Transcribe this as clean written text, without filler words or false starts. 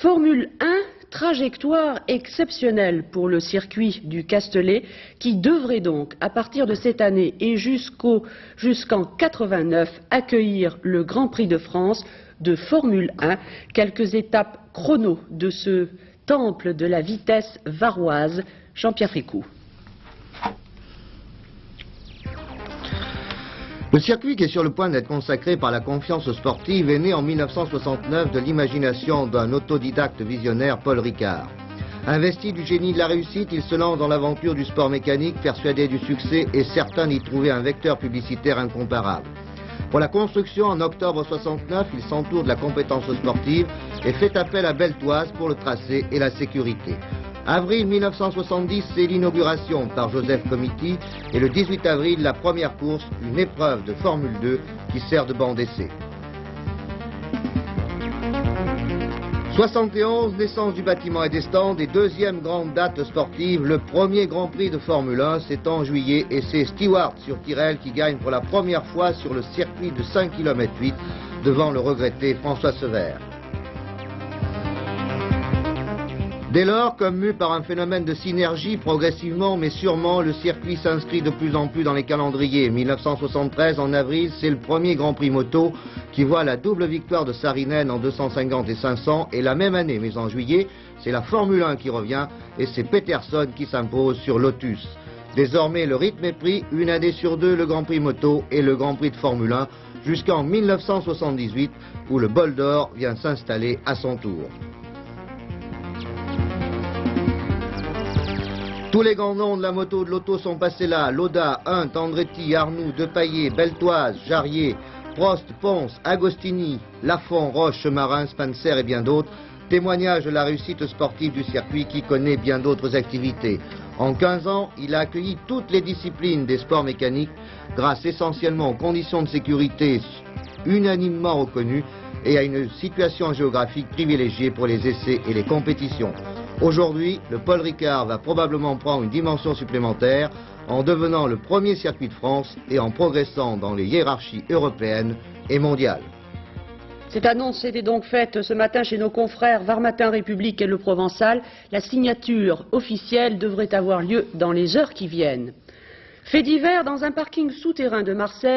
Formule 1, trajectoire exceptionnelle pour le circuit du Castellet qui devrait donc, à partir de cette année et jusqu'en 89, accueillir le Grand Prix de France de Formule 1. Quelques étapes chrono de ce temple de la vitesse varoise. Jean-Pierre Fricou. Le circuit qui est sur le point d'être consacré par la confiance sportive est né en 1969 de l'imagination d'un autodidacte visionnaire, Paul Ricard. Investi du génie de la réussite, il se lance dans l'aventure du sport mécanique, persuadé du succès et certain d'y trouver un vecteur publicitaire incomparable. Pour la construction, en octobre 69, il s'entoure de la compétence sportive et fait appel à Beltoise pour le tracé et la sécurité. Avril 1970, c'est l'inauguration par Joseph Comiti et le 18 avril, la première course, une épreuve de Formule 2 qui sert de banc d'essai. 71, naissance du bâtiment et des stands et deuxième grande date sportive, le premier Grand Prix de Formule 1, c'est en juillet et c'est Stewart sur Tyrrell qui gagne pour la première fois sur le circuit de 5 km 8 devant le regretté François Sevère. Dès lors, comme mu par un phénomène de synergie, progressivement mais sûrement, le circuit s'inscrit de plus en plus dans les calendriers. 1973, en avril, c'est le premier Grand Prix moto qui voit la double victoire de Saarinen en 250 et 500. Et la même année, mais en juillet, c'est la Formule 1 qui revient et c'est Peterson qui s'impose sur Lotus. Désormais, le rythme est pris, une année sur deux, le Grand Prix moto et le Grand Prix de Formule 1, jusqu'en 1978, où le bol d'or vient s'installer à son tour. Tous les grands noms de la moto de l'auto sont passés là. Lauda, Hunt, Andretti, Arnoux, Depailler, Beltoise, Jarier, Prost, Ponce, Agostini, Lafont, Roche, Marin, Spencer et bien d'autres. Témoignage de la réussite sportive du circuit qui connaît bien d'autres activités. En 15 ans, il a accueilli toutes les disciplines des sports mécaniques grâce essentiellement aux conditions de sécurité unanimement reconnues et à une situation géographique privilégiée pour les essais et les compétitions. Aujourd'hui, le Paul Ricard va probablement prendre une dimension supplémentaire en devenant le premier circuit de France et en progressant dans les hiérarchies européennes et mondiales. Cette annonce était donc faite ce matin chez nos confrères Var Matin République et Le Provençal. La signature officielle devrait avoir lieu dans les heures qui viennent. Fait divers dans un parking souterrain de Marseille.